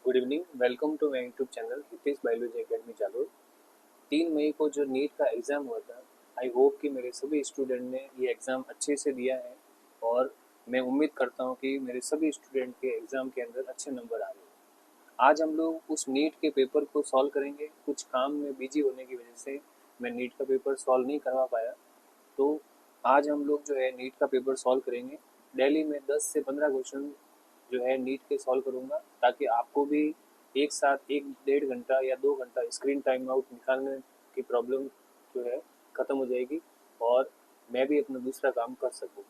Good evening, welcome to my YouTube channel Hitesh biology academy Jalore. 3 मई को जो नीट का एग्ज़ाम हुआ था, आई होप कि मेरे सभी स्टूडेंट ने ये एग्ज़ाम अच्छे से दिया है और मैं उम्मीद करता हूँ कि मेरे सभी स्टूडेंट के एग्ज़ाम के अंदर अच्छे नंबर आ रहे हैं। आज हम लोग उस नीट के पेपर को सॉल्व करेंगे। कुछ काम में बिजी होने की वजह से मैं नीट का पेपर सॉल्व नहीं करवा पाया, तो आज हम लोग जो है नीट का पेपर सॉल्व करेंगे। डेली में 10 से 15 क्वेश्चन जो है नीट के सॉल्व करूँगा, ताकि आपको भी एक साथ 1 डेढ़ घंटा या 2 घंटा स्क्रीन टाइम आउट निकालने की प्रॉब्लम जो है ख़त्म हो जाएगी और मैं भी अपना दूसरा काम कर सकूँ।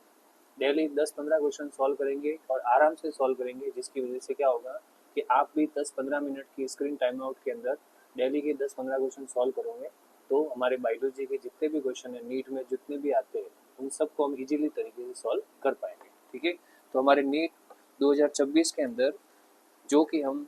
डेली 10-15 क्वेश्चन सॉल्व करेंगे और आराम से सॉल्व करेंगे, जिसकी वजह से क्या होगा कि आप भी 10-15 मिनट की स्क्रीन टाइम आउट के अंदर डेली के 10-15 क्वेश्चन सॉल्व करोगे, तो हमारे बायोलॉजी के जितने भी क्वेश्चन हैं नीट में जितने भी आते हैं उन सबको हम इजीली तरीके से सॉल्व कर पाएंगे। ठीक है, तो हमारे नीट 2026 के अंदर, जो कि हम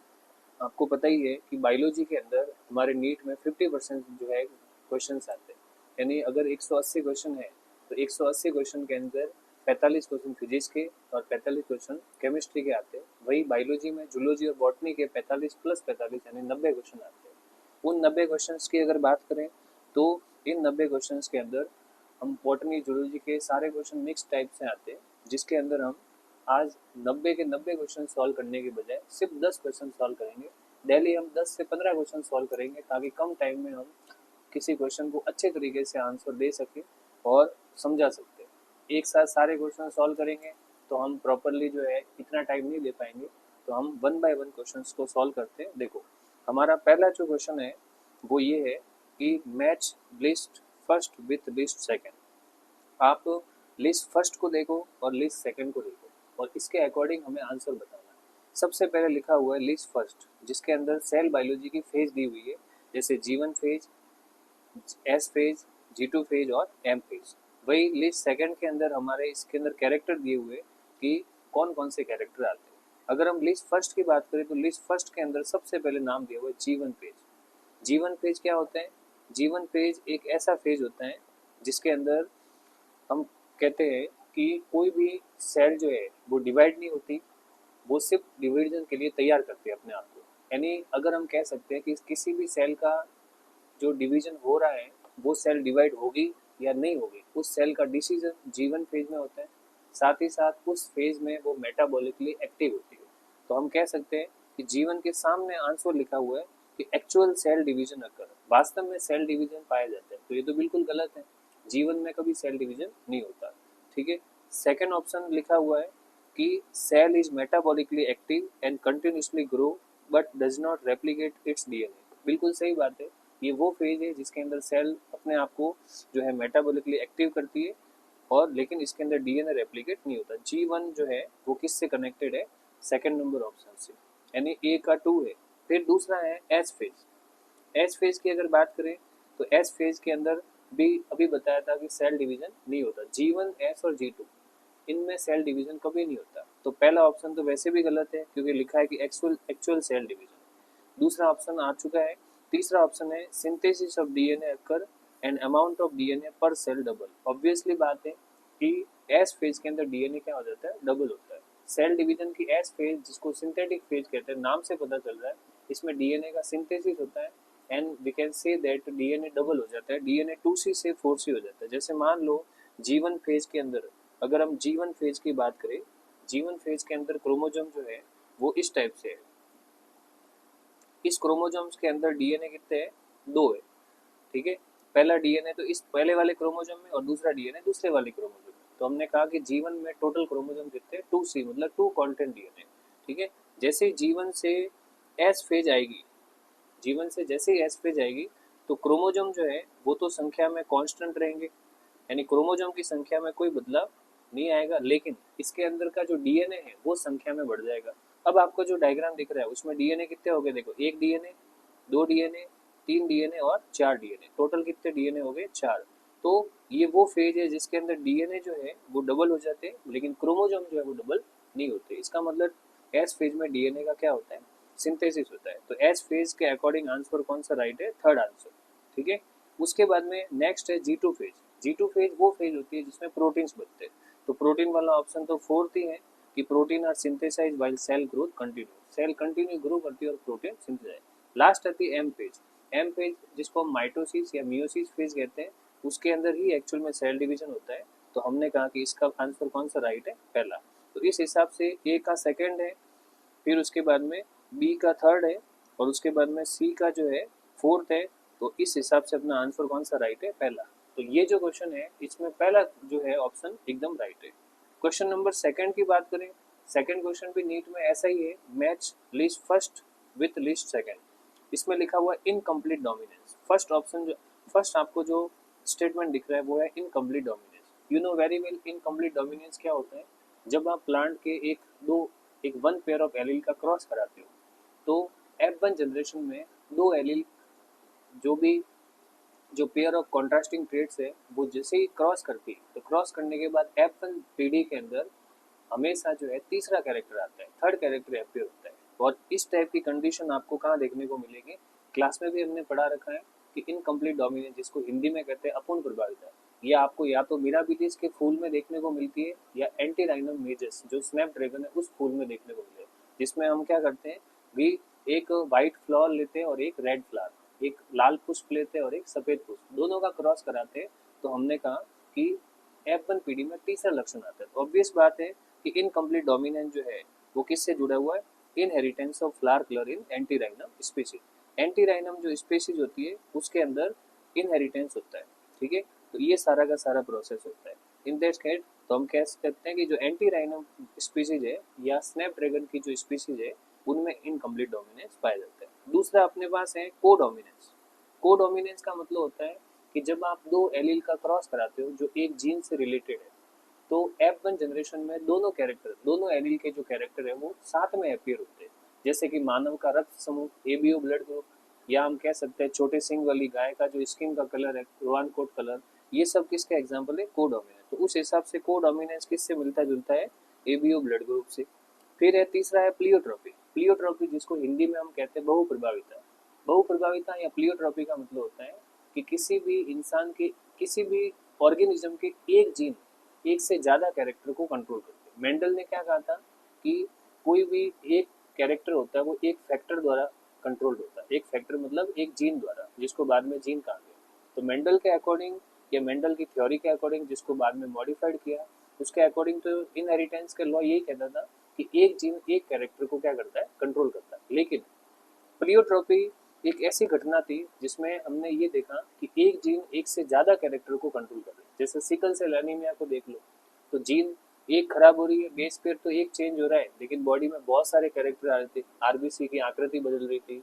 आपको पता ही है कि बायोलॉजी के अंदर हमारे नीट में 50% जो है क्वेश्चन आते हैं। यानी अगर 180 क्वेश्चन है तो 180 क्वेश्चन के अंदर 45 क्वेश्चन फिजिक्स के और 45 क्वेश्चन केमिस्ट्री के आते हैं। वही बायोलॉजी में जूलॉजी और बॉटनी के 45 प्लस 45 यानी 90 क्वेश्चन आते हैं। उन 90 क्वेश्चन की अगर बात करें तो इन 90 क्वेश्चन के अंदर हम बॉटनी जूलॉजी के सारे क्वेश्चन मिक्स टाइप से आते हैं, जिसके अंदर हम आज 90 के 90 क्वेश्चन सॉल्व करने के बजाय सिर्फ 10 क्वेश्चन सॉल्व करेंगे। डेली हम 10 से 15 क्वेश्चन सॉल्व करेंगे, ताकि कम टाइम में हम किसी क्वेश्चन को अच्छे तरीके से आंसर दे सके और समझा सकते हैं। एक साथ सारे क्वेश्चन सॉल्व करेंगे तो हम प्रॉपरली जो है इतना टाइम नहीं दे पाएंगे, तो हम 1 बाय 1 क्वेश्चन को सॉल्व करते हैं। देखो, हमारा पहला जो क्वेश्चन है वो ये है कि match list first with list second. आप लिस्ट फर्स्ट को देखो और लिस्ट सेकेंड को देखो और इसके अकॉर्डिंग हमें आंसर बताना है। सबसे पहले लिखा हुआ है लिस्ट फर्स्ट, जिसके अंदर सेल बायोलॉजी की फेज दी हुई है, जैसे G1 phase, S phase, G2 phase और एम फेज। वही लिस्ट सेकंड के अंदर हमारे इसके अंदर कैरेक्टर दिए हुए कि कौन कौन से कैरेक्टर आते हैं। अगर हम लिस्ट फर्स्ट की बात करें तो लिस्ट फर्स्ट के अंदर सबसे पहले नाम दिया हुआ है G1 फेज। G1 फेज क्या होता है? G1 फेज एक ऐसा फेज होता है जिसके अंदर हम कहते हैं कि कोई भी सेल जो है वो डिवाइड नहीं होती, वो सिर्फ डिवीजन के लिए तैयार करती है अपने आप को। यानी अगर हम कह सकते हैं कि किसी भी सेल का जो डिवीजन हो रहा है वो सेल डिवाइड होगी या नहीं होगी, उस सेल का डिसीजन G1 फेज में होता है। साथ ही साथ उस फेज में वो मेटाबॉलिकली एक्टिव होती है। तो हम कह सकते हैं कि G1 के सामने आंसर लिखा हुआ है कि एक्चुअल सेल डिवीजन अकर, वास्तव में सेल डिवीजन पाया जाता है, तो ये तो बिल्कुल गलत है। G1 में कभी सेल डिवीजन नहीं होता। ठीक है, सेकेंड ऑप्शन लिखा हुआ है कि cell is metabolically active and continuously grow but does not replicate its DNA. बिल्कुल सही बात है, ये वो फेज है जिसके अंदर सेल अपने आप को जो है मेटाबॉलिकली एक्टिव करती है और लेकिन इसके अंदर डीएनए रेप्लिकेट नहीं होता। G1 जो है वो किससे कनेक्टेड है? सेकंड नंबर ऑप्शन से, यानी ए का 2 है। फिर दूसरा है एस फेज। एस फेज की अगर बात करें तो एस फेज के अंदर भी अभी बताया था कि सेल डिवीजन नहीं होता। G1, एस और G2 इनमें सेल डिवीजन कभी नहीं होता। तो पहला ऑप्शन तो वैसे भी गलत है क्योंकि लिखा है कि एक्चुअल एक्चुअल सेल डिवीजन। दूसरा ऑप्शन आ चुका है। तीसरा ऑप्शन है synthesis of DNA occur and amount of DNA पर सेल डबल। ऑब्वियसली बात है कि एस फेज के अंदर डीएनए क्या हो जाता है? डबल होता है। सेल डिवीजन की एस फेज, जिसको सिंथेटिक फेज कहते हैं, नाम से पता चल रहा है इसमें डीएनए का सिंथेसिस होता है and we can say that DNA double हो जाता है, डीएनए 2C से 4C हो जाता है। जैसे मान लो G1 फेज के अंदर, अगर हम G1 फेज की बात करें, G1 फेज के अंदर क्रोमोजोम जो है वो इस टाइप से है। इस क्रोमोजोम्स के अंदर डीएनए कितने हैं? 2 है। ठीक है, पहला डीएनए तो इस पहले वाले क्रोमोजोम में और दूसरा डीएनए दूसरे वाले क्रोमोजोम में। तो हमने कहा कि G1 में टोटल क्रोमोजोम कितने हैं? 2C, मतलब 2 कॉन्टेंट डीएनए। ठीक है, जैसे G1 से एस फेज आएगी, G1 से जैसे ही एस फेज आएगी तो क्रोमोजोम जो है वो तो संख्या में कांस्टेंट रहेंगे, यानी क्रोमोजोम की संख्या में कोई बदलाव नहीं आएगा, लेकिन इसके अंदर का जो डीएनए है वो संख्या में बढ़ जाएगा। अब आपको जो डायग्राम दिख रहा है उसमें डीएनए कितने हो गए? देखो, 1 डीएनए, 2 डीएनए, 3 डीएनए और 4 डीएनए, टोटल कितने डीएनए हो गए? 4। तो ये वो फेज है जिसके अंदर डीएनए जो है वो डबल हो जाते हैं, लेकिन क्रोमोजोम जो है वो डबल नहीं होते। इसका मतलब एस फेज में डीएनए का क्या होता है? सिंथेसिस होता है। तो एस फेज के अकॉर्डिंग आंसर कौन सा राइट है? Third answer. ठीक है, उसके बाद में नेक्स्ट है G2 फेज। G2 फेज वो फेज होती है जिसमें प्रोटीन्स बनते हैं। तो प्रोटीन वाला ऑप्शन तो फोर्थ ही है कि protein are synthesize while cell growth continue. Cell continue grow करती है और प्रोटीन सिंथेसाइज। लास्ट आती है एम फेज। एम फेज जिसको हम माइटोसिस या मियोसिस फेज कहते हैं, उसके अंदर ही एक्चुअल में सेल डिवीजन होता है। तो हमने कहा कि इसका आंसर कौन सा राइट है, पहला। तो इस हिसाब से ए का सेकंड है, फिर उसके बाद में बी का थर्ड है, और उसके बाद में सी का जो है फोर्थ है। तो इस हिसाब से अपना आंसर कौन सा राइट है, पहला। तो ये जो क्वेश्चन है इसमें पहला जो है ऑप्शन एकदम राइट है। क्वेश्चन नंबर सेकंड की बात करें, सेकंड क्वेश्चन भी नीट में ऐसा ही है, match list first with list second. इसमें लिखा हुआ इनकम्प्लीट डोमिनेंस। फर्स्ट ऑप्शन जो फर्स्ट आपको जो स्टेटमेंट दिख रहा है वो है incomplete dominance. You know very well incomplete dominance क्या होता है। जब आप प्लांट के एक वन पेयर ऑफ एलील का क्रॉस कराते हो, तो F1 जनरेशन में दो एलील जो भी जो पेयर ऑफ कॉन्ट्रास्टिंग ट्रेड्स है वो जैसे ही क्रॉस करती है, तो क्रॉस करने के बाद F1 पीढ़ी के अंदर हमेशा जो है तीसरा कैरेक्टर आता है, थर्ड कैरेक्टर अपीयर होता है। और इस टाइप की कंडीशन आपको कहाँ देखने को मिलेगी, क्लास में भी हमने पढ़ा रखा है कि इनकम्प्लीट डोमिनेंस, जिसको हिंदी में कहते हैं अपूर्ण प्रभाविता, ये आपको या तो मिराबिलिस के फूल में देखने को मिलती है या एंटीराइनम मेजस जो स्नैपड्रैगन है उस फूल में देखने को मिलेगा। जिसमें हम क्या करते हैं भी, एक वाइट फ्लावर लेते हैं और एक रेड फ्लावर, एक लाल पुष्प लेते हैं और एक सफेद पुष्प, दोनों का क्रॉस कराते हैं। तो हमने कहा कि F1 पीढ़ी में तीसरा लक्षण आता है। तो ऑब्वियस बात है कि इनकम्प्लीट डोमिनेंस जो है वो किससे जुड़ा हुआ है, inheritance of flower colour in antirrhinum species. Antirrhinum जो स्पीशीज होती है उसके अंदर इनहेरिटेंस होता है, ठीक है। तो ये सारा का सारा प्रोसेस होता है इन दैट केस। तो हम कह सकते हैं कि जो एंटीराइनम स्पीशीज है या स्नैपड्रैगन की जो स्पीशीज है उनमें इनकम्प्लीट डोमिनेंस पाया जाता है। दूसरा अपने पास है कोडोमिनेंस। कोडोमिनेंस का मतलब होता है कि जब आप दो एलील का क्रॉस कराते हो जो एक जीन से रिलेटेड है, तो F1 जनरेशन में दोनों कैरेक्टर, दोनों एलील के जो कैरेक्टर है वो साथ में अपीयर होते हैं। जैसे कि मानव का रक्त समूह एबीओ ब्लड ग्रुप, या हम कह सकते हैं छोटे सिंग वाली गाय का जो स्किन का कलर है रोआन कोट कलर, ये सब किसका एग्जाम्पल है, कोडोमिनेंस। तो उस हिसाब से कोडोमिनेंस किससे मिलता जुलता है, एबीओ ब्लड ग्रुप से। फिर है तीसरा है प्लियोट्रॉपी। प्लियोट्रॉपी जिसको हिंदी में हम कहते हैं बहुप्रभाविता। बहुप्रभाविता या प्लियोट्रॉपी का मतलब होता है कि किसी भी इंसान के, किसी भी ऑर्गेनिज्म के एक जीन एक से ज़्यादा कैरेक्टर को कंट्रोल करते हैं। मेंडल ने क्या कहा था कि कोई भी एक कैरेक्टर होता है वो एक फैक्टर द्वारा कंट्रोल होता है। एक फैक्टर मतलब एक जीन द्वारा, जिसको बाद में जीन कहा गया। तो मेंडल के अकॉर्डिंग या मेंडल की थ्योरी के अकॉर्डिंग, जिसको बाद में मॉडिफाइड किया, उसके अकॉर्डिंग तो इनहेरिटेंस का लॉ यही कहता था कि एक जीन एक कैरेक्टर को क्या करता है, कंट्रोल करता है। लेकिन प्लियोट्रॉपी एक ऐसी घटना थी जिसमें हमने ये देखा कि एक जीन एक से ज़्यादा कैरेक्टर को कंट्रोल कर रहा है। जैसे सिकल सेल एनीमिया को देख लो, तो जीन एक खराब हो रही है, बेस पेयर तो एक चेंज हो रहा है, लेकिन बॉडी में बहुत सारे कैरेक्टर आ रहे थे, आरबीसी की आकृति बदल रही थी,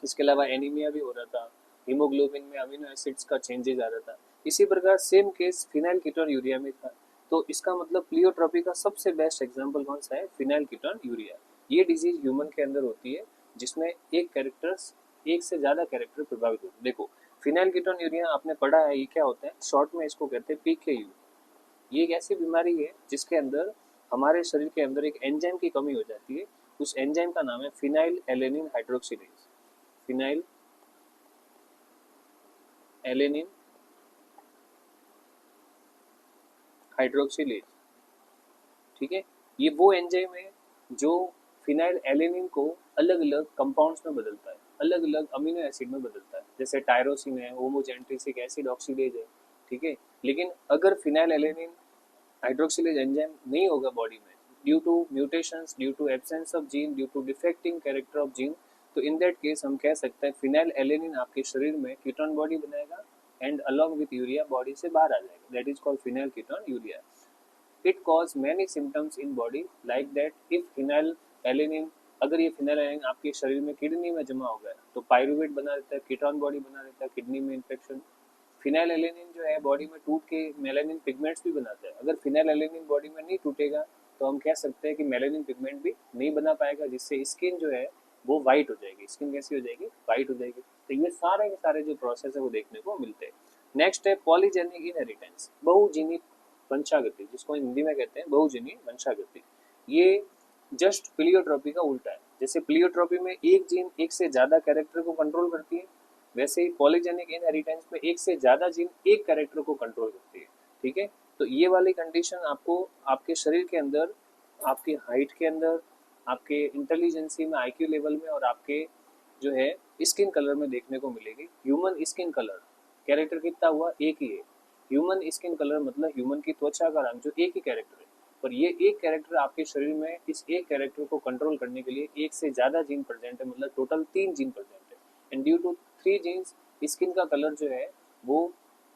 इसके अलावा एनीमिया भी हो रहा था, हीमोग्लोबिन में अमीनो एसिड्स का चेंजेस आ रहा था। इसी प्रकार same case phenyl ketone urea में था। तो इसका मतलब प्लियोट्रॉपी का सबसे बेस्ट एग्जांपल कौन सा है, फिनाइल कीटोन यूरिया। ये डिजीज ह्यूमन के अंदर होती है जिसमें एक से ज़्यादा कैरेक्टर प्रभावित होते हैं। देखो फिनाइल कीटोन यूरिया आपने पढ़ा है, ये क्या होता है, शॉर्ट में इसको कहते हैं PKU। ये एक ऐसी बीमारी है जिसके अंदर हमारे शरीर के अंदर एक एंजाइम की कमी हो जाती है। उस एंजाइम का नाम है phenyl alanine hydroxylase. Phenyl alanine hydroxylase, ठीक है। ये वो एंजाइम है जो फिनाइल एलेनिन को अलग अलग कंपाउंड्स में बदलता है, अलग अलग अमीनो एसिड में बदलता है। जैसे टायरोसिन है, होमोजेंट्रिसिक एसिड ऑक्सीडेज है, ठीक है। लेकिन अगर फिनाइल एलेनिन हाइड्रोक्सिलेज एंजाइम नहीं होगा बॉडी में, due to mutations, due to absence of gene, due to defecting character of gene, तो इन दैट केस हम कह सकते हैं फिनाइल एलेनिन आपके शरीर में कीटोन बॉडी बनाएगा and along with urea body से बाहर आ जाएगा। That is called phenyl ketone urea. It cause many symptoms in body like that if phenyl alanine, अगर ये फिनाइल एलेनिन आपके शरीर में किडनी में जमा हो गया तो पायरुवेट बना देता है, कीटोन बॉडी बना देता है, किडनी में इन्फेक्शन। फिनाइल एलेनिन जो है बॉडी में टूट के मेलानिन पिगमेंट्स भी बनाता है। अगर फिनाइल एलेनिन बॉडी में नहीं टूटेगा तो हम कह सकते हैं कि मेलानिन पिगमेंट भी नहीं बना पाएगा, जिससे स्किन जो है वो वाइट हो जाएगी। स्किन कैसी हो जाएगी, वाइट हो जाएगी। तो ये सारे के सारे जो प्रोसेस है वो देखने को मिलते हैं। नेक्स्ट है पॉलीजेनिक इनहेरिटेंस, बहुजीनिक वंशागति, जिसको हिंदी में कहते हैं बहुजीनिक वंशागति। ये जस्ट प्लियोट्रॉपी का उल्टा है। जैसे प्लियोट्रॉपी में एक जीन एक से ज्यादा कैरेक्टर को कंट्रोल करती है, वैसे ही पॉलीजेनिक इनहेरिटेंस में एक से ज्यादा जीन एक कैरेक्टर को कंट्रोल करती है, ठीक है। तो ये वाली कंडीशन आपको आपके शरीर के अंदर, आपकी हाइट के अंदर, आपके इंटेलिजेंसी में, आईक्यू लेवल में और आपके जो है स्किन कलर में देखने को मिलेगी। ह्यूमन स्किन कलर कैरेक्टर कितना हुआ, एक ही है। ह्यूमन स्किन कलर मतलब ह्यूमन की त्वचा का रंग, जो एक ही कैरेक्टर है। पर ये एक कैरेक्टर आपके शरीर में, इस एक कैरेक्टर को कंट्रोल करने के लिए एक से ज़्यादा जीन प्रेजेंट है, मतलब टोटल 3 जीन प्रेजेंट है। And due to 3 genes skin का कलर जो है वो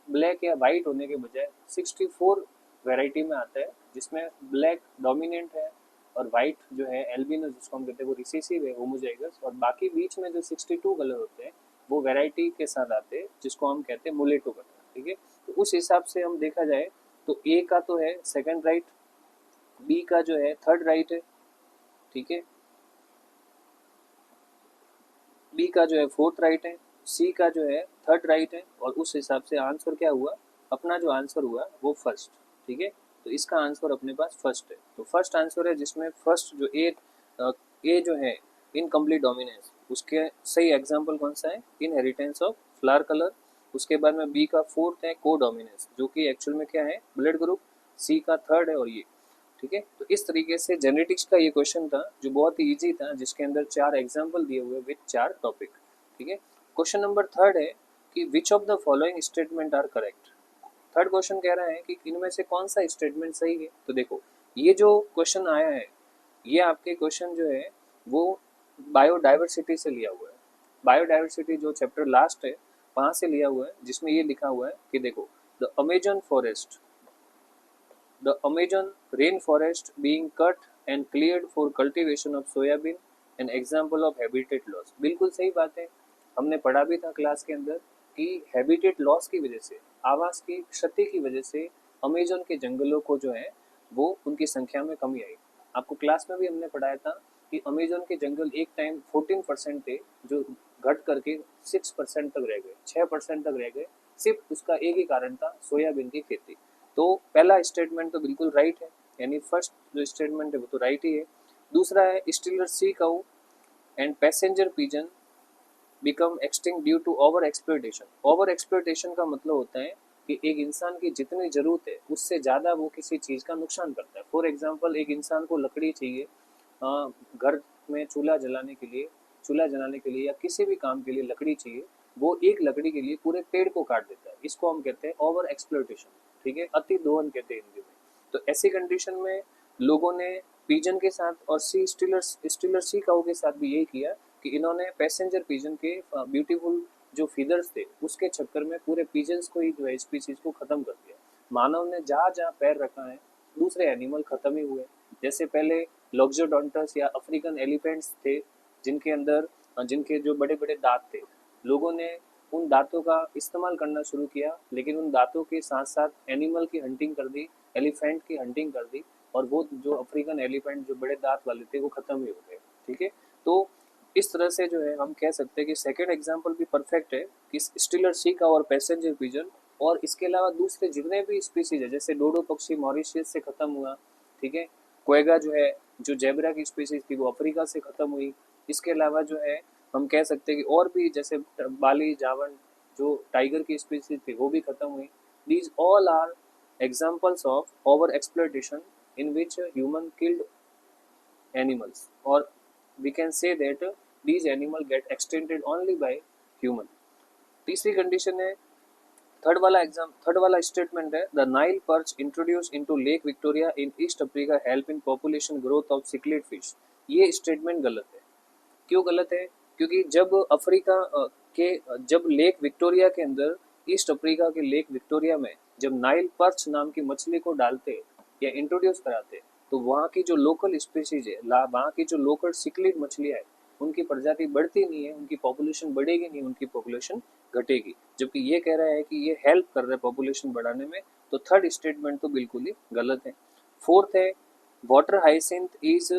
ब्लैक या वाइट होने के बजाय 64 वैरायटी में आता है, जिसमें ब्लैक डोमिनेंट है और वाइट जो है एल्बिनो, जिसको हम कहते हैं वो रिसेसिव है, होमोजाइगस, और बाकी बीच में जो 62 कलर होते हैं वो वैरायटी के साथ आते हैं, जिसको हम कहते हैं मुलेटो कलर। ठीक है, तो उस हिसाब से हम देखा जाए तो ए का तो है सेकंड राइट, बी का जो है थर्ड राइट है, ठीक है, बी का जो है फोर्थ राइट है, सी का जो है थर्ड राइट है, और उस हिसाब से आंसर क्या हुआ, अपना जो आंसर हुआ वो फर्स्ट। ठीक है, तो इसका आंसर अपने पास फर्स्ट है। तो फर्स्ट आंसर है जिसमें फर्स्ट जो ए जो है इनकम्प्लीट डोमिनेंस, उसके सही एग्जाम्पल कौन सा है, इनहेरिटेंस ऑफ फ्लावर कलर। उसके बाद में बी का फोर्थ है को डोमिनेंस, जो कि एक्चुअल में क्या है, ब्लड ग्रुप। सी का थर्ड है, और ये ठीक है। तो इस तरीके से जेनेटिक्स का ये क्वेश्चन था जो बहुत ही इजी था, जिसके अंदर 4 एग्जाम्पल दिए हुए विद 4 टॉपिक। ठीक है, क्वेश्चन नंबर थर्ड है कि which of the following statement are correct. Third question कह रहा है कि इनमें से कौन सा स्टेटमेंट सही है। तो देखो, ये जो क्वेश्चन आया है, ये आपके क्वेश्चन जो है वो बायोडाइवर्सिटी से लिया हुआ है। बायोडाइवर्सिटी जो चैप्टर लास्ट है वहां से लिया हुआ है, जिसमें ये लिखा हुआ है कि देखो, the Amazon forest, the Amazon rainforest being cut and cleared for cultivation of soybean, an example of habitat loss। बिल्कुल सही बात है, हमने पढ़ा भी था क्लास के अंदर कि हैबिटेट लॉस की वजह से, आवास की क्षति की वजह से अमेजन के जंगलों को जो है वो उनकी संख्या में कमी आई। आपको क्लास में भी हमने पढ़ाया था कि अमेजन के जंगल एक टाइम 14% थे, जो घट करके 6% तक रह गए, 6% तक रह गए। सिर्फ उसका एक ही कारण था, सोयाबीन की खेती। तो पहला स्टेटमेंट तो बिल्कुल राइट है, यानी फर्स्ट जो स्टेटमेंट है वो तो राइट ही है। दूसरा है Steller sea cow and passenger pigeon become extinct due to over exploitation. Over exploitation का मतलब होता है कि एक इंसान की जितनी ज़रूरत है उससे ज़्यादा वो किसी चीज़ का नुकसान करता है। फॉर एग्जांपल, एक इंसान को लकड़ी चाहिए घर में चूल्हा जलाने के लिए या किसी भी काम के लिए लकड़ी चाहिए, वो एक लकड़ी के लिए पूरे पेड़ को काट देता है। इसको हम कहते हैं ओवर एक्सप्लॉयटेशन। ठीक है, अति दोहन कहते हैं हिंदी में। तो ऐसी कंडीशन में लोगों ने पिजन के साथ और स्टीलर सी काऊ के साथ भी यही किया कि इन्होंने पैसेंजर पिजन के ब्यूटीफुल जो फीदर्स थे उसके चक्कर में पूरे पिजन्स को ही जो है स्पीसीज को खत्म कर दिया। मानव ने जहाँ जहाँ पैर रखा है दूसरे एनिमल खत्म ही हुए। जैसे पहले लॉक्सोडोंटस या अफ्रीकन एलिफेंट्स थे, जिनके अंदर जिनके जो बड़े बड़े दांत थे, लोगों ने उन दांतों का इस्तेमाल करना शुरू किया, लेकिन उन दांतों के साथ साथ एनिमल की हंटिंग कर दी, एलिफेंट की हंटिंग कर दी, और वो जो अफ्रीकन एलिफेंट जो बड़े दांत वाले थे वो खत्म ही हो गए। ठीक है, तो इस तरह से जो है हम कह सकते हैं कि सेकेंड एग्जाम्पल भी परफेक्ट है कि स्टीलर सी का और पैसेंजर पिजन, और इसके अलावा दूसरे जितने भी स्पीसीज है, जैसे डोडो पक्षी मॉरिशियस से खत्म हुआ। ठीक है, क्वेगा जो है, जो जेबरा की स्पीसीज थी वो अफ्रीका से खत्म हुई। इसके अलावा जो है हम कह सकते हैं कि और भी जैसे बाली जावन जो टाइगर की स्पीसीज थी वो भी खत्म हुई। These all are examples of over exploitation in which human killed animals, or we can say that these animal get extincted only by human। तीसरी कंडीशन है, थर्ड वाला स्टेटमेंट है, the Nile perch introduce into lake Victoria in east Africa help in population growth of cichlid fish. ये statement गलत है। क्यों गलत है? क्योंकि जब लेक विक्टोरिया के अंदर, ईस्ट अफ्रीका के लेक विक्टोरिया में जब नाइल पर्च नाम की मछली को डालते या इंट्रोड्यूस कराते, तो वहाँ की जो लोकल स्पीसीज है, वहाँ की जो लोकल सिक्लिड मछलियाँ है, उनकी प्रजाति बढ़ती नहीं है, उनकी पॉपुलेशन बढ़ेगी नहीं, उनकी पॉपुलेशन घटेगी। जबकि ये कह रहा है कि ये हेल्प कर रहा है पॉपुलेशन बढ़ाने में, तो थर्ड स्टेटमेंट तो बिल्कुल ही गलत है। फोर्थ है वाटर हाइसिंथ इज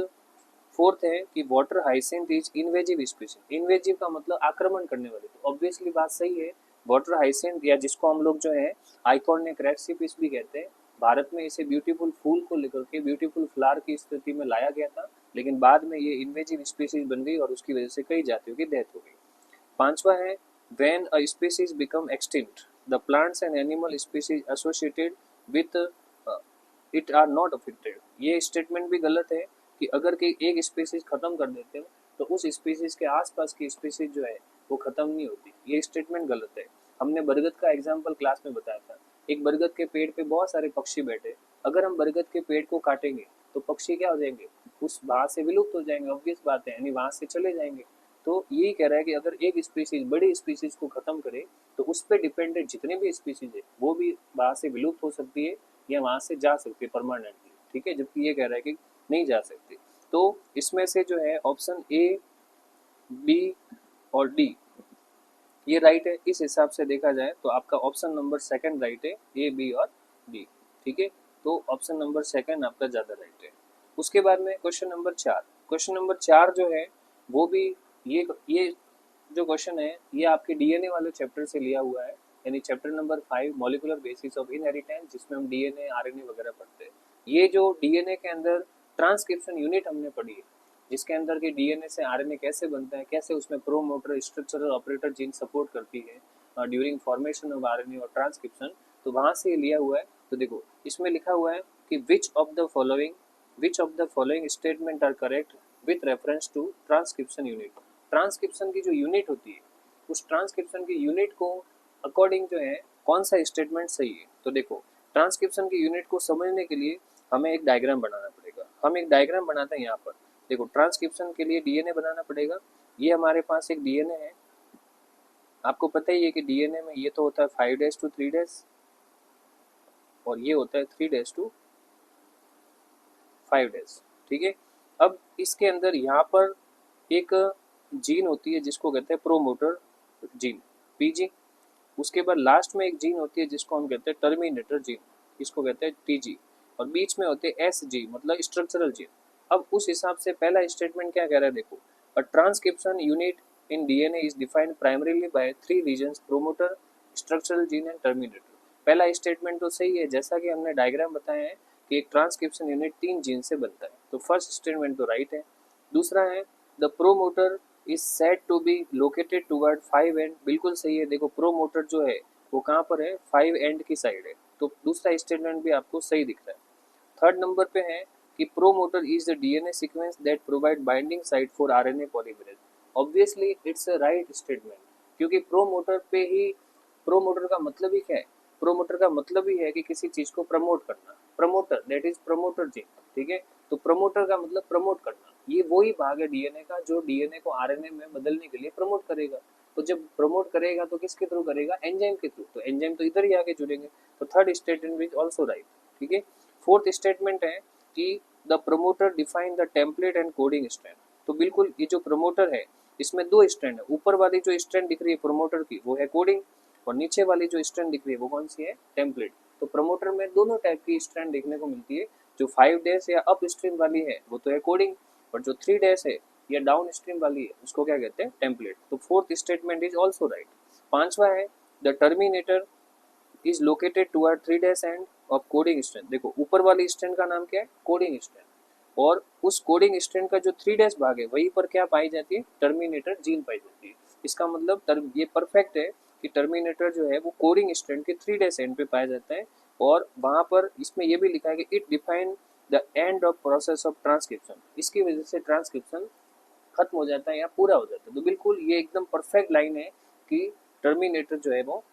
फोर्थ है कि water hyacinth is invasive species. Invasive का मतलब आक्रमण करने वाले, तो ऑब्वियसली बात सही है। वाटर हाइसिंथ, या जिसको हम लोग जो है आइकॉर्निक रेक्सिपिस भी कहते हैं, भारत में इसे ब्यूटीफुल फूल को लेकर के ब्यूटीफुल फ्लावर की स्थिति में लाया गया था, लेकिन बाद में ये इन्वेजिव स्पीसीज बन गई और उसकी वजह से कई जातियों की डेथ हो गई। पांचवा है when a species become extinct the plants and animal species associated with it are not affected. ये स्टेटमेंट भी गलत है कि अगर कि एक स्पीसीज खत्म कर देते हो तो उस स्पीसीज के आसपास की स्पीसीज जो है वो खत्म नहीं होती। ये स्टेटमेंट गलत है। हमने बरगद का एग्जाम्पल क्लास में बताया था। एक बरगद के पेड़ पे बहुत सारे पक्षी बैठे, अगर हम बरगद के पेड़ को काटेंगे तो पक्षी क्या हो जाएंगे, उस वहां से विलुप्त हो जाएंगे, ऑब्वियस बात है, यानी वहां से चले जाएंगे। तो यही कह रहा है कि अगर एक स्पीसीज बड़ी स्पीसीज को खत्म करे तो उस पर डिपेंडेंट जितने भी स्पीसीज है वो भी वहां से विलुप्त हो सकती है या वहां से जा सकती है परमानेंटली, ठीक है, जबकि ये कह रहा है कि नहीं जा सकती। तो इसमें से जो है ऑप्शन ए, बी और डी ये राइट है। इस हिसाब से देखा जाए तो आपका ऑप्शन नंबर सेकंड राइट है, ए, बी और डी, ठीक है। तो ऑप्शन नंबर सेकंड आपका ज्यादा राइट है। उसके बाद में क्वेश्चन नंबर 4, क्वेश्चन नंबर 4 जो है वो भी ये जो क्वेश्चन है ये आपके डीएनए वाले चैप्टर से लिया हुआ है, यानी chapter number 5 molecular basis of inheritance, जिसमें हम डीएनए आरएनए वगैरह पढ़ते हैं। ये जो डीएनए के अंदर ट्रांसक्रिप्शन यूनिट हमने पढ़ी है, जिसके अंदर के डीएनए से आरएनए कैसे बनता है, कैसे उसमें promoter structural operator gene support करती है ड्यूरिंग फॉर्मेशन ऑफ आरएनए और ट्रांसक्रिप्शन, तो वहां से ये लिया हुआ है। तो देखो इसमें लिखा हुआ है कि which of the following statement are correct with reference to transcription unit. Transcription की जो यूनिट होती है उस ट्रांसक्रिप्शन की यूनिट को अकॉर्डिंग जो है कौन सा स्टेटमेंट सही है। तो देखो ट्रांसक्रिप्शन की यूनिट को समझने के लिए हमें एक डायग्राम बनाना पड़ेगा। हम एक डायग्राम बनाते हैं यहाँ पर। देखो ट्रांसक्रिप्शन के लिए डीएनए बनाना पड़ेगा। ये हमारे पास एक डीएनए है, आपको पता ही है कि डीएनए में ये तो होता है 5' to 3' और ये होता है 3' to 5', ठीक है। अब इसके अंदर यहाँ पर एक जीन होती है जिसको कहते हैं प्रोमोटर जीन, पीजी। उसके बाद लास्ट में एक जीन होती है जिसको हम कहते हैं टर्मिनेटर जीन, इसको कहते हैं टीजी, और बीच में होते हैं एसजी मतलब स्ट्रक्चरल जीन। अब उस हिसाब से पहला स्टेटमेंट क्या कह रहा है, देखो a transcription unit in DNA is defined primarily by 3 regions, promoter, structural gene and terminator. पहला स्टेटमेंट तो सही है, जैसा कि हमने डायग्राम बताया है कि एक ट्रांसक्रिप्शन यूनिट 3 जीन से बनता है, तो फर्स्ट स्टेटमेंट तो राइट है। दूसरा है the promoter is said to be located toward 5 end, बिल्कुल सही है। देखो प्रोमोटर जो है वो कहाँ पर है, 5 एंड की साइड है, तो दूसरा स्टेटमेंट भी आपको सही दिख रहा है। थर्ड नंबर पे है कि promoter is the DNA sequence that provide binding site for RNA polymerase. Obviously it's a right statement, क्योंकि प्रोमोटर पे ही, प्रोमोटर का मतलब ही क्या है, प्रोमोटर का मतलब ही है कि किसी चीज को प्रमोट करना, promoter that is promoter gene, ठीक है। तो प्रमोटर का मतलब प्रमोट करना, ये वही भाग है डीएनए का जो डीएनए को आरएनए में बदलने के लिए प्रमोट करेगा। तो जब प्रमोट करेगा तो किसके थ्रू करेगा, एंजाइम के थ्रू, तो एंजाइम तो इधर ही आके जुड़ेंगे। तो third statement is also right, ठीक है। फोर्थ स्टेटमेंट है कि the promoter define the template and coding strand. तो बिल्कुल ये जो प्रमोटर है इसमें 2 स्ट्रैंड है, ऊपर वाली जो स्ट्रैंड दिख रही है प्रमोटर की वो है कोडिंग, और नीचे वाली जो स्ट्रैंड दिख रही है वो कौन सी है, टेम्पलेट। तो प्रमोटर में दोनों टाइप की स्ट्रैंड देखने को मिलती है। जो 5' या अप स्ट्रीम वाली है वो तो है कोडिंग, और जो 3' है या डाउन स्ट्रीम वाली है उसको क्या कहते हैं, टेम्पलेट। तो fourth statement is also right. पांचवा है the terminator is located toward 3' end of coding strand. देखो ऊपर वाली स्ट्रैंड का नाम क्या है, कोडिंग स्ट्रैंड, और उस कोडिंग स्ट्रैंड का जो 3' भाग है वहीं पर क्या पाई जाती है, टर्मिनेटर जीन पाई जाती है। इसका मतलब ये परफेक्ट है कि टर्मिनेटर जो है वो कोडिंग स्ट्रैंड के 3' एंड पे पाया जाता है, और वहां पर इसमें यह भी लिखा है कि it define the end of process of transcription, इसकी वजह से ट्रांसक्रिप्शन खत्म हो जाता है या पूरा हो जाता है। तो बिल्कुल ये एकदम परफेक्ट लाइन है कि टर्मिनेटर जो है वो,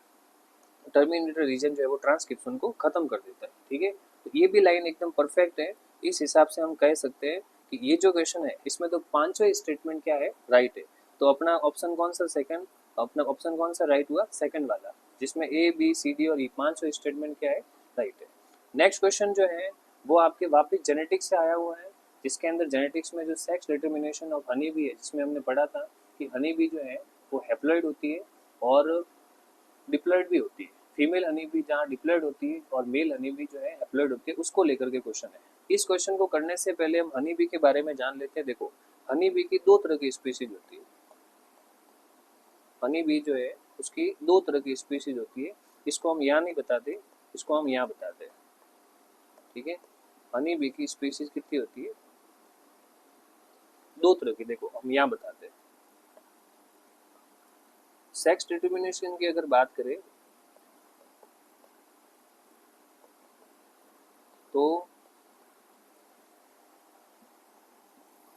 टर्मिनेटर रीजन जो है वो ट्रांसक्रिप्शन को खत्म कर देता है, ठीक है। तो ये भी लाइन एकदम परफेक्ट है। इस हिसाब से हम कह सकते हैं कि ये जो क्वेश्चन है इसमें तो पांचों स्टेटमेंट क्या है, राइट है। तो अपना ऑप्शन कौन सा सेकंड, अपना ऑप्शन कौन सा राइट हुआ, सेकंड वाला, जिसमें ए बी सी डी और ई पांचों स्टेटमेंट क्या है, राइट है। नेक्स्ट क्वेश्चन जो है वो आपके वापिस जेनेटिक्स से आया हुआ है, जिसके अंदर जेनेटिक्स में जो sex determination of honey bee है, जिसमें हमने पढ़ा था कि हनी बी जो है वो हैप्लॉइड होती है और डिप्लॉइड भी होती है। फीमेल हनी बी जहाँ डिप्लॉइड होती है और मेल हनी बी जो है हैप्लॉइड होती है, उसको लेकर के क्वेश्चन है। इस क्वेश्चन को करने से पहले हम हनी बी के बारे में जान लेते हैं। देखो हनी बी की 2 तरह की स्पीसीज होती है, हनी बी जो है उसकी 2 तरह की स्पीसीज होती है। इसको हम यहाँ नहीं बताते, इसको हम यहाँ बताते हैं, ठीक है। हनी बी की स्पीसीज कितनी होती है, 2 तरह की, देखो हम यहाँ बताते हैं। सेक्स डिटर्मिनेशन की अगर बात करें तो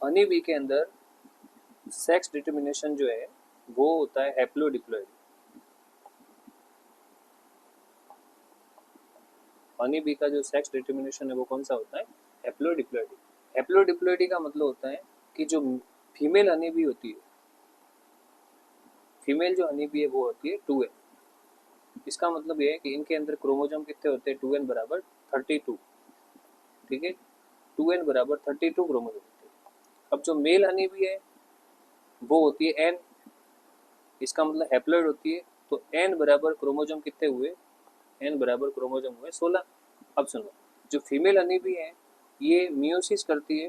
हनी बी के अंदर सेक्स डिटर्मिनेशन जो है वो होता है हैप्लोडिप्लॉइडी। हनी बी का जो सेक्स डिटर्मिनेशन है वो कौन सा होता है? हैप्लोडिप्लॉइडी। हैप्लोडिप्लॉइडी का मतलब होता है कि जो फीमेल हनी बी होती है, फीमेल जो हनी बी है वो होती है 2n। इसका मतलब ये है कि इनके अंदर क्रोमोजोम कितने होते हैं? 2n बराबर 32। ठीक है, 2n बराबर 32 क्रोमोजोम होते हैं। अब जो मेल हनी बी है वो होती है n, इसका मतलब हैप्लॉइड होती है। तो n बराबर क्रोमोजोम कितने हुए? n बराबर क्रोमोजोम हुए 16। अब सुनो, जो फीमेल हनी बी है ये मियोसिस करती है,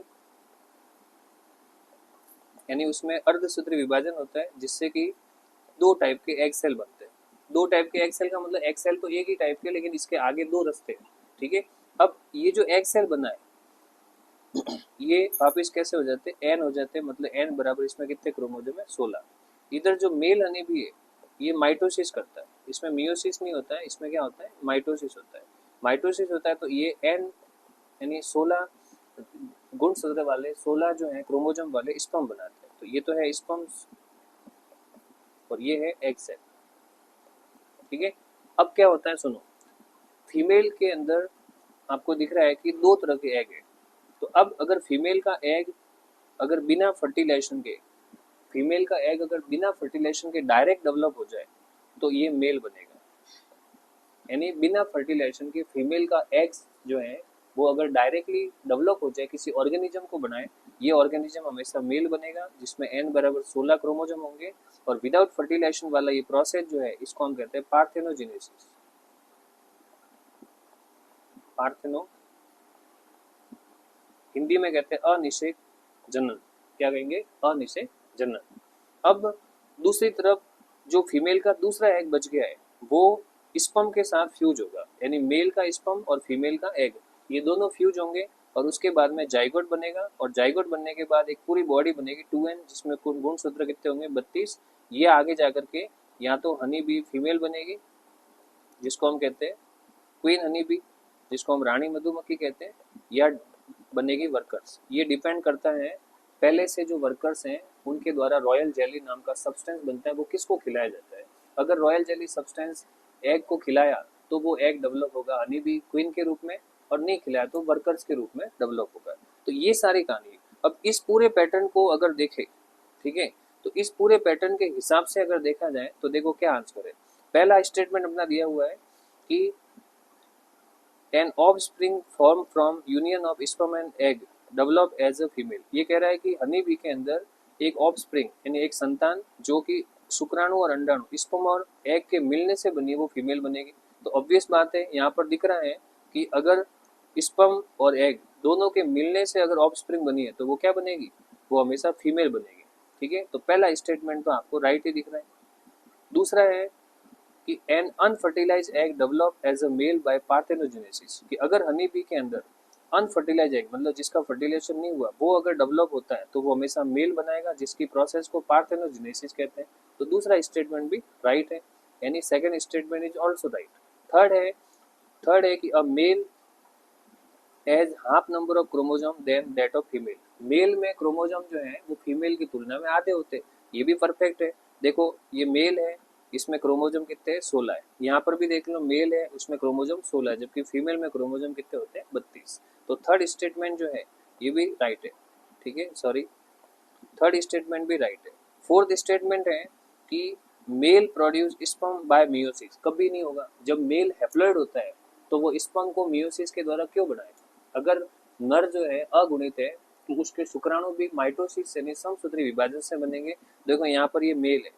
यानी उसमें अर्धसूत्री विभाजन होता है जिससे कि दो टाइप के एग सेल बनते हैं। दो टाइप के एग सेल का मतलब एग सेल तो एक ही टाइप के, लेकिन इसके आगे दो रास्ते हैं। ठीक है, अब ये जो एग सेल बना है ये वापिस कैसे हो जाते हैं? एन हो जाते हैं, मतलब एन बराबर इसमें कितने क्रोमोजोम है? 16। इधर जो मेल हनी भी है ये माइटोसिस करता है, इसमें मियोसिस नहीं होता है, इसमें क्या होता है? माइटोसिस होता है। माइटोसिस होता है तो ये एन यानी 16 गुणसूत्र वाले 16 जो है क्रोमोजोम वाले स्पर्म बनाते हैं। तो ये तो है स्पर्म और ये है एग सेल। ठीक है, अब क्या होता है सुनो, फीमेल के अंदर आपको दिख रहा है कि दो तरह के एग है। तो अब अगर फीमेल का एग अगर बिना फर्टिलाइजेशन के, फीमेल का एग अगर बिना फर्टिलाइजेशन के डायरेक्ट डेवलप हो जाए तो ये मेल बनेगा। यानी बिना फर्टिलाइजेशन के फीमेल का एग्स जो है वो अगर डायरेक्टली डेवलप हो जाए, किसी ऑर्गेनिज्म को बनाए, ये ऑर्गेनिज्म हमेशा मेल बनेगा जिसमें n बराबर 16 क्रोमोजोम होंगे। और विदाउट फर्टिलाइजेशन वाला ये प्रोसेस जो है इसको हम कहते हैं पार्थेनोजेनेसिस। पार्थेनो हिंदी में कहते हैं अनिषेक जनन। क्या कहेंगे? अनिषेक जनन। अब दूसरी तरफ जो फीमेल का दूसरा एग बच गया है वो स्पर्म के साथ फ्यूज होगा, यानी मेल का स्पर्म और फीमेल का एग ये दोनों फ्यूज होंगे और उसके बाद में जाइगोट बनेगा। और जाइगोट बनने के बाद एक पूरी बॉडी बनेगी 2n, जिसमें कुल गुणसूत्र कितने होंगे? 32। ये आगे जाकर के या तो हनी बी फीमेल बनेगी जिसको हम कहते हैं क्वीन हनी बी, जिसको हम रानी मधुमक्खी कहते हैं, या बनेगी वर्कर्स। ये डिपेंड करता है पहले से जो वर्कर्स हैं उनके द्वारा रॉयल जेली नाम का सब्सटेंस बनता है वो किसको खिलाया जाता है। अगर रॉयल जेली सब्सटेंस एग को खिलाया तो वो एग डेवलप होगा हनी बी क्वीन के रूप में, और नहीं खिलाया तो वर्कर्स के रूप में डेवलप होगा। तो ये सारी कहानी। अब इस पूरे पैटर्न को अगर देखें, ठीक है, तो इस पूरे पैटर्न के हिसाब से अगर देखा जाए तो देखो क्या आंसर है। पहला स्टेटमेंट अपना दिया हुआ है कि an offspring form from union of sperm and egg develop as a female. ये कह रहा है कि हनी बी के अंदर एक ऑफस्प्रिंग यानी एक संतान जो कि शुक्राणु और अंडाणु स्पर्म और एग के मिलने से बनी वो फीमेल बनेगी। तो ऑब्वियस बात है यहाँ पर दिख रहा है कि अगर स्पर्म और एग दोनों के मिलने से अगर ऑफस्प्रिंग बनी है तो वो क्या बनेगी? वो हमेशा फीमेल बनेगी। ठीक है, तो पहला स्टेटमेंट तो आपको राइट ही दिख रहा है। दूसरा है कि an unfertilize egg develop as a male by parthenogenesis, कि अगर हनी बी के अंदर अनफर्टिलाइज एग मतलब जिसका फर्टिलाइजेशन नहीं हुआ वो अगर डेवलप होता है तो वो हमेशा मेल बनाएगा, जिसकी प्रोसेस को पार्थेनोजेनेसिस कहते हैं। तो दूसरा स्टेटमेंट भी राइट है, यानी second statement is also right. Third है कि a male has half number of chromosome than that of female. Male में क्रोमोसोम जो है वो फीमेल की तुलना में आधे होते हैं, ये भी परफेक्ट है। देखो ये मेल है, इसमें क्रोमोसोम कितने हैं? 16 है। यहाँ पर भी देख लो मेल है उसमें क्रोमोसोम 16 है, जबकि फीमेल में क्रोमोसोम कितने होते हैं? 32। तो थर्ड स्टेटमेंट जो है ये भी राइट है। ठीक है, सॉरी, थर्ड स्टेटमेंट भी राइट है। फोर्थ स्टेटमेंट है कि male produce sperm bye meiosis, कभी नहीं होगा। जब मेल हैप्लॉइड होता है तो वो स्पर्म को मियोसिस के द्वारा क्यों बनाएगा? अगर नर जो है अगुणित है तो उसके शुक्राणु भी माइटोसिस यानी समसूत्री विभाजन से बनेंगे। देखो यहाँ पर ये मेल है,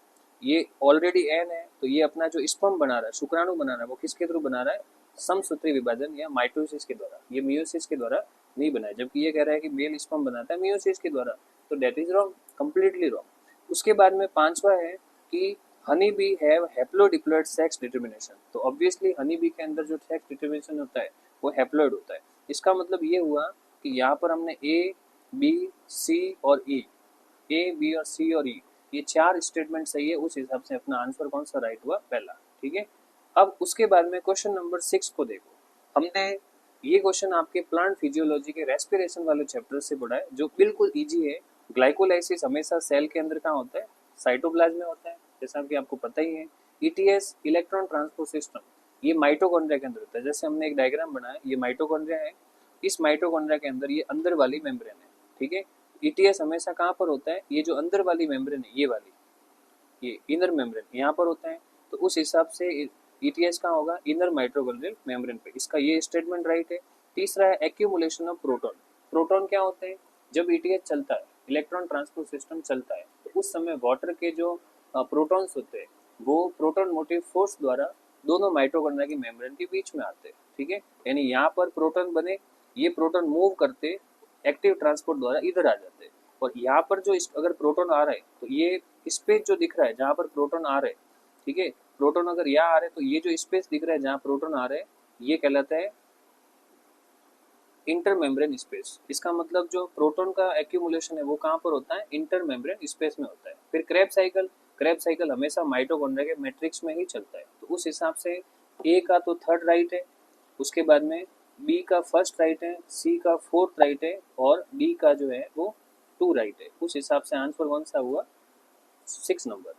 ये ऑलरेडी एन है, तो ये अपना जो स्पर्म बना रहा है, शुक्राणु बना रहा है, वो किसके थ्रू बना रहा है? समसूत्री विभाजन या माइटोसिस के द्वारा। ये मियोसिस के द्वारा नहीं बना है, जबकि ये कह रहा है कि मेल स्पर्म बनाता है मियोसिस के द्वारा। तो that is wrong, completely wrong. उसके बाद में पांचवा है कि honey bee have haplodiploid sex determination. तो ऑब्वियसली हनी बी के अंदर जो सेक्स डिटर्मिनेशन होता है वो हैप्लॉइड होता है। इसका मतलब ये हुआ कि यहाँ पर हमने ए बी सी और ई, ए बी और सी और ई, ये चार स्टेटमेंट सही है। उस हिसाब से अपना आंसर कौन सा राइट हुआ? पहला। ठीक है, अब उसके बाद में क्वेश्चन नंबर 6 को देखो। हमने ये क्वेश्चन आपके प्लांट फिजियोलॉजी के रेस्पिरेशन वाले चैप्टर से पढ़ा है, जो बिल्कुल इजी है। ग्लाइकोलाइसिस हमेशा सेल के अंदर कहाँ होता है? साइटोप्लाज्म में होता है, जैसा कि आपको पता ही है। ईटीएस इलेक्ट्रॉन ट्रांसपोर्ट सिस्टम, ये माइटोकॉन्ड्रिया के अंदर होता है। जैसे हमने एक डायग्राम बनाया, ये माइटोकॉन्ड्रिया है, इस माइटोकॉन्ड्रिया के अंदर ये अंदर वाली मेम्ब्रेन है, ठीक है। ईटीएस हमेशा कहाँ पर होता है? ये जो अंदर वाली मेम्ब्रेन है, ये वाली, ये इनर मेम्ब्रेन यहाँ पर होता है। तो उस हिसाब से ईटीएस कहाँ होगा? इनर माइटोकॉन्ड्रियल मेम्ब्रेन पे। इसका ये स्टेटमेंट राइट है। तीसरा है एक्यूमुलेशन ऑफ प्रोटॉन। प्रोटॉन क्या होते हैं? जब ईटीएस चलता है, इलेक्ट्रॉन ट्रांसपोर्ट सिस्टम चलता है, तो उस समय वाटर के जो प्रोटॉन्स होते हैं वो प्रोटॉन मोटिव फोर्स द्वारा दोनों माइटोकॉन्ड्रिया की मेम्ब्रेन के बीच में आते हैं, ठीक है। यानी यहाँ पर प्रोटॉन बने, ये प्रोटॉन मूव करते एक्टिव ट्रांसपोर्ट द्वारा इधर आ जाते हैं। और यहाँ पर जो अगर प्रोटॉन आ रहा है तो ये स्पेस जो दिख रहा है जहाँ पर प्रोटॉन आ रहे हैं, ठीक है, प्रोटॉन अगर यहाँ आ रहे हैं तो ये जो स्पेस दिख रहा है जहाँ प्रोटॉन आ रहे हैं, ये कहलाता है इंटर मेम्ब्रेन स्पेस। इसका मतलब जो प्रोटॉन का एक्यूमुलेशन है वो कहाँ पर होता है? इंटर मेम्ब्रेन स्पेस में होता है। फिर क्रेब साइकिल, क्रेब साइकिल हमेशा माइटोकॉन्ड्रिया के मैट्रिक्स में ही चलता है। तो उस हिसाब से ए का तो थर्ड राइट है, उसके बाद में बी का फर्स्ट राइट है, सी का फोर्थ राइट है, और डी का जो है वो 2 राइट है। उस हिसाब से आंसर कौन सा हुआ? 6 नंबर।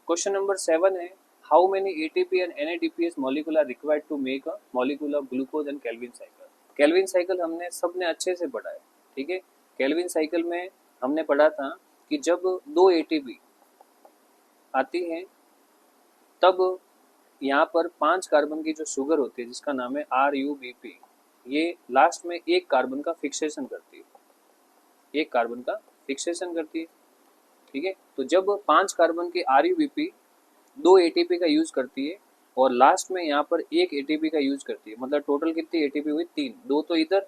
क्वेश्चन नंबर 7 है, how many ATP and NADPHs molecule are required to make a molecule of glucose and Calvin cycle. Calvin cycle हमने सबने अच्छे से पढ़ा है, ठीक है। केल्विन साइकिल में हमने पढ़ा था कि जब 2 एटीपी आती है तब यहाँ पर 5 कार्बन की जो शुगर होती है जिसका नाम है RUBP, ये लास्ट में एक कार्बन का फिक्सेशन करती है, एक कार्बन का फिक्सेशन करती है, ठीक है। तो जब 5 कार्बन की RUBP 2 एटीपी का यूज करती है और लास्ट में यहाँ पर एक एटीपी का यूज करती है, मतलब टोटल कितनी एटीपी हुई? 3। 2 तो इधर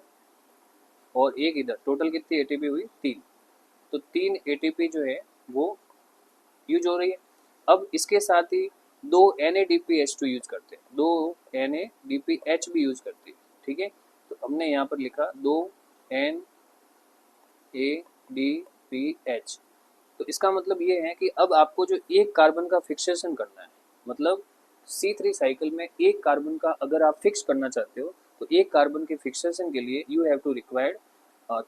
और एक इधर, टोटल कितनी एटीपी हुई? 3। तो 3 एटीपी जो है वो यूज हो रही है। अब इसके साथ ही 2 NADPH2 यूज करते हैं, 2 NADPH भी यूज करती है, ठीक है। तो हमने यहाँ पर लिखा 2 NADPH। तो इसका मतलब ये है कि अब आपको जो एक कार्बन का फिक्सेशन करना है, मतलब C3 साइकिल में एक कार्बन का अगर आप फिक्स करना चाहते हो तो एक कार्बन के फिक्सेशन के लिए you have to required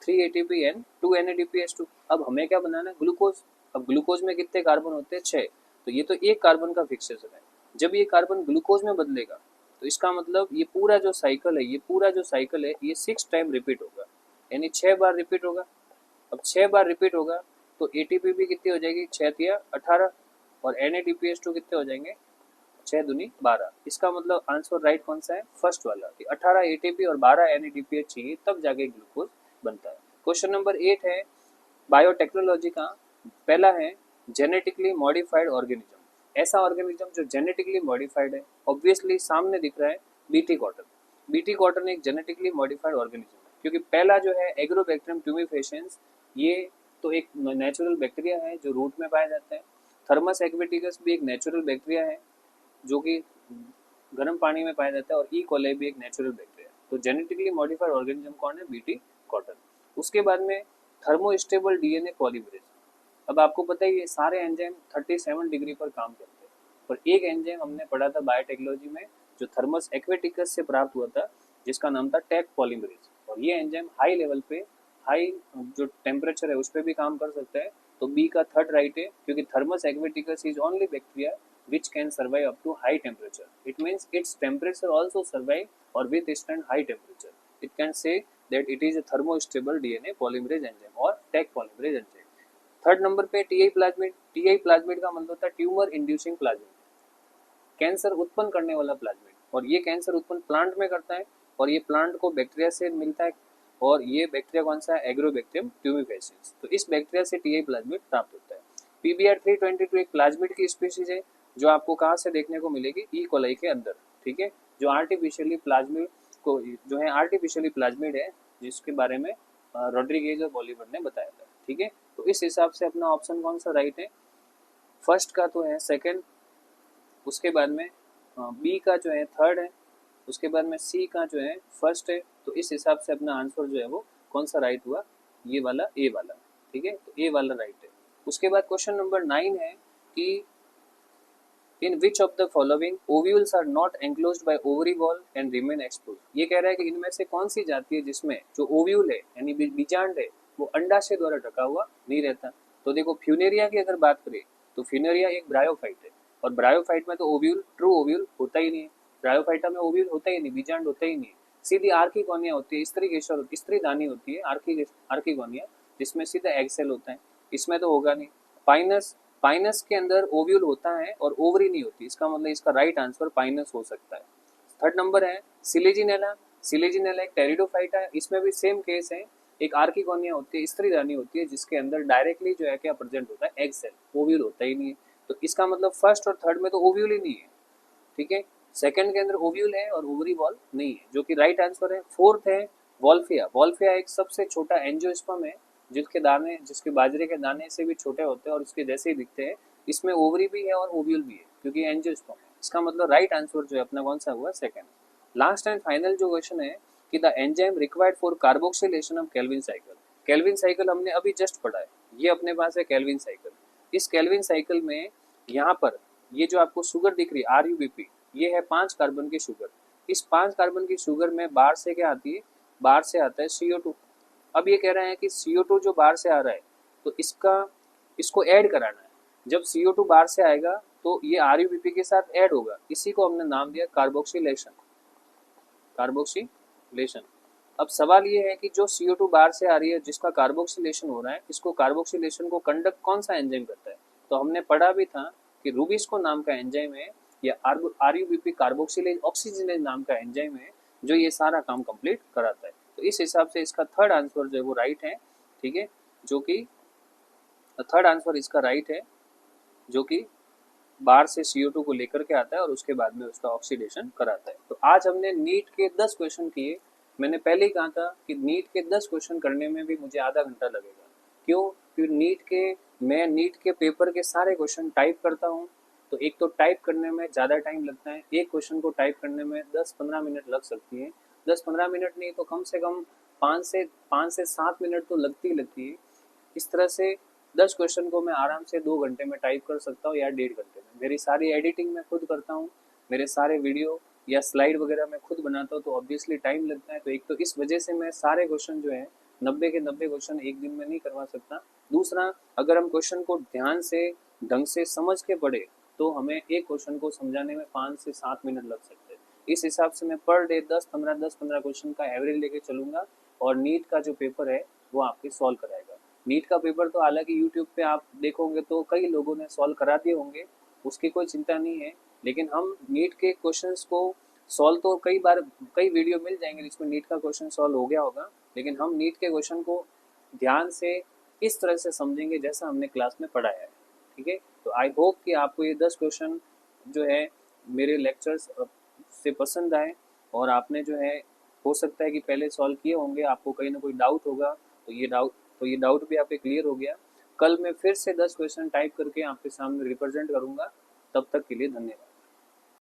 3 ATP and 2 NADPH2। अब हमें क्या बनाना है? ग्लूकोज। अब ग्लूकोज में कितने कार्बन होते हैं? 6। तो ये तो एक कार्बन का फिक्सेशन है। जब ये कार्बन ग्लूकोज में बदलेगा तो इसका मतलब ये पूरा जो साइकिल है, ये पूरा जो साइकिल है ये 6 टाइम रिपीट होगा, यानी 6 बार रिपीट होगा। अब 6 बार रिपीट होगा तो एटीपी भी कितनी हो जाएगी? 6 तिया 18, और NADPH2 कितने हो जाएंगे? 6 दूनी 12। इसका मतलब आंसर राइट कौन सा है? फर्स्ट वाला, 18 एटीपी और 12 NADPH चाहिए तब जाके ग्लूकोज बनता है। क्वेश्चन नंबर 8 है बायोटेक्नोलॉजी का, पहला है जेनेटिकली मॉडिफाइड ऑर्गेनिज्म। ऐसा ऑर्गेनिज्म जो जेनेटिकली मॉडिफाइड है, ऑब्वियसली सामने दिख रहा है बीटी कॉटन। बीटी कॉटन एक जेनेटिकली मॉडिफाइड ऑर्गेनिज्म है, क्योंकि पहला जो है एग्रोबैक्टीरियम ट्यूमिफेशियंस, ये तो एक नेचुरल बैक्टीरिया है जो रूट में पाया जाता है। थर्मस एक्वेटिकस भी एक नेचुरल बैक्टीरिया है जो कि गर्म पानी में पाया जाता है, और ई कोलाई भी एक नेचुरल बैक्टीरिया है। तो जेनेटिकली मॉडिफाइड ऑर्गेनिज्म कौन है? BT cotton. उसके बाद में थर्मोस्टेबल DNA पॉलीमरेज। अब आपको पता है ये सारे एंजाइम 37 डिग्री पर काम करते हैं, पर एक एंजाइम हमने पढ़ा था बायोटेक्नोलॉजी में जो थर्मस एक्वेटिकस से प्राप्त हुआ था, जिसका नाम था टैक पॉलीमरेज। और ये एंजाइम हाई लेवल पे, हाई जो टेम्परेचर है उस पर भी काम कर सकता है। तो बी का थर्ड राइट है, क्योंकि Thermus aquaticus is only bacteria which can survive up to high temperature. It means its temperature also survive or withstand high temperature. It can say that it is a thermostable DNA polymerase enzyme or Taq polymerase enzyme. Third number पे TI plasmid. TI plasmid का मतलब होता है tumour inducing plasmid, cancer उत्पन्न करने वाला plasmid. और ये कैंसर उत्पन्न प्लांट में करता है, और ये प्लांट को बैक्टीरिया से मिलता है, और ये बैक्टीरिया कौन सा है? एग्रोबैक्टीरियम ट्यूमिफेसिस। तो इस बैक्टीरिया से TI प्लाज्मिड प्राप्त होता है। PBr 322 एक प्लाज्मिड की स्पीशीज है जो आपको कहाँ से देखने को मिलेगी? ई कोलाई के अंदर, ठीक है। जो आर्टिफिशियली प्लाज्मिड को, जो है आर्टिफिशियली प्लाज्मिड है, जिसके बारे में रॉड्रिगेज और बॉलीवर ने बताया था, ठीक है। तो इस हिसाब से अपना ऑप्शन कौन सा राइट है? फर्स्ट का तो है सेकंड, उसके बाद में बी का जो है थर्ड है, उसके बाद में सी का जो है फर्स्ट है। तो इस हिसाब से अपना आंसर जो है वो कौन सा राइट हुआ? ये वाला, ए वाला, ठीक है। तो ए वाला राइट है। उसके बाद क्वेश्चन नंबर 9 है कि in which of the following ovules are not enclosed by ovary wall and remain expose. ये कह रहा है कि इनमें से कौन सी जाति है जिसमें जो ओव्यूल है यानी बीजांड है वो अंडाशय द्वारा ढका हुआ नहीं रहता। तो देखो फ्यूनेरिया की अगर बात करें तो फ्यूनेरिया एक ब्रायोफाइट है और ब्रायोफाइट में तो ओव्यूल ट्रू ओव्यूल होता ही नहीं है। ब्रायोफाइटा में ओव्यूल होता ही नहीं, बीजांड होता ही नहीं। सीधी आर्किगोनिया होती है, स्त्री केशर स्त्री दानी होती है आर्किगोनिया, जिसमें सीधा एग सेल होता है। इसमें तो होगा नहीं। पाइनस पाइनस के अंदर ओव्यूल होता है और ओवरी नहीं होती। इसका मतलब इसका राइट आंसर पाइनस हो सकता है। थर्ड नंबर है सिलेजिनेला। सिलेजिनेला एक टेरिडोफाइट है, इसमें भी सेम केस है। एक आर्किगोनिया होती है, स्त्री दानी होती है, जिसके अंदर डायरेक्टली जो है क्या प्रेजेंट होता है एग सेल, ओव्यूल होता ही नहीं है। तो इसका मतलब फर्स्ट और थर्ड में तो ओव्यूल ही नहीं है, ठीक है। सेकंड के अंदर ओव्यूल है और ओवरी वॉल नहीं है, जो कि राइट आंसर है। फोर्थ है वॉल्फिया। वॉल्फिया एक सबसे छोटा एंजियोस्पर्म है, जिसके बाजरे के दाने से भी छोटे होते हैं और इसके जैसे ही दिखते हैं। इसमें ओवरी भी है और ओव्यूल भी है क्योंकि एंजियोस्पर्म है। इसका मतलब राइट आंसर जो है अपना कौन सा हुआ, सेकंड। लास्ट एंड फाइनल जो क्वेश्चन है कि the enzyme required for carboxylation of kelvin cycle. Calvin cycle हमने अभी जस्ट पढ़ा है, ये अपने पास है केल्विन साइकिल। इस केल्विन साइकिल में यहाँ पर ये जो आपको शुगर दिख रही है RUBP, ये है 5 कार्बन की शुगर। इस 5 कार्बन की शुगर में बाहर से क्या आती है, बाहर से आता है CO2। अब ये कह रहे हैं कि CO2 जो बाहर से आ रहा है तो इसको ऐड कराना है। जब CO2 बाहर से आएगा तो ये RUBP के साथ ऐड होगा, इसी को हमने नाम दिया कार्बोक्सिलेशन। कार्बोक्सिलेशन। अब सवाल ये है कि जो CO2 बाहर से आ रही है जिसका कार्बोक्सिलेशन हो रहा है, इसको कार्बोक्सिलेशन को कंडक्ट कौन सा एंजाइम करता है। तो हमने पढ़ा भी था कि रूबिस्को नाम का एंजाइम है या RUBP कार्बोक्सिलेज ऑक्सीजनेज नाम का एंजाइम है जो ये सारा काम कंप्लीट कराता है। तो इस हिसाब से इसका थर्ड आंसर जो है वो राइट है, ठीक है, जो कि थर्ड आंसर इसका राइट है, जो कि बाहर से CO2 को लेकर के आता है और उसके बाद में उसका ऑक्सीडेशन कराता है। तो आज हमने नीट के 10 क्वेश्चन किए। मैंने पहले ही कहा था कि नीट के 10 क्वेश्चन करने में भी मुझे आधा घंटा लगेगा। क्यों? क्योंकि मैं नीट के पेपर के सारे क्वेश्चन टाइप करता हूँ, तो एक तो टाइप करने में ज़्यादा टाइम लगता है। एक क्वेश्चन को टाइप करने में 10-15 मिनट लग सकती है। 10-15 मिनट नहीं तो कम से कम 5 से 7 मिनट तो लगती है। इस तरह से 10 क्वेश्चन को मैं आराम से 2 घंटे में टाइप कर सकता हूँ या 1.5 घंटे में। मेरी सारी एडिटिंग मैं खुद करता हूँ, मेरे सारे वीडियो या स्लाइड वगैरह मैं खुद बनाता हूँ, तो ऑब्वियसली टाइम लगता है। तो एक तो इस वजह से मैं सारे क्वेश्चन जो है 90 के 90 क्वेश्चन एक दिन में नहीं करवा सकता। दूसरा, अगर हम क्वेश्चन को ध्यान से ढंग से समझ के पढ़े तो हमें एक क्वेश्चन को समझाने में 5 से 7 मिनट लग सकते हैं। इस हिसाब से मैं पर डे 10-15 क्वेश्चन का एवरेज लेके चलूँगा और नीट का जो पेपर है वो आपके सॉल्व कराएगा। नीट का पेपर तो हालांकि यूट्यूब पे आप देखोगे तो कई लोगों ने सॉल्व करा दिए होंगे, उसकी कोई चिंता नहीं है। लेकिन हम नीट के क्वेश्चंस को सॉल्व तो कई वीडियो मिल जाएंगे जिसमें नीट का क्वेश्चन सॉल्व हो गया होगा, लेकिन हम नीट के क्वेश्चन को ध्यान से इस तरह से समझेंगे जैसा हमने क्लास में पढ़ाया है, ठीक है। तो आई होप कि आपको ये 10 क्वेश्चन जो है मेरे लेक्चर्स से पसंद आए और आपने जो है हो सकता है कि पहले सॉल्व किए होंगे, आपको कहीं ना कोई डाउट होगा, तो ये डाउट भी आपके क्लियर हो गया। कल मैं फिर से 10 क्वेश्चन टाइप करके आपके सामने रिप्रेजेंट करूंगा। तब तक के लिए धन्यवाद।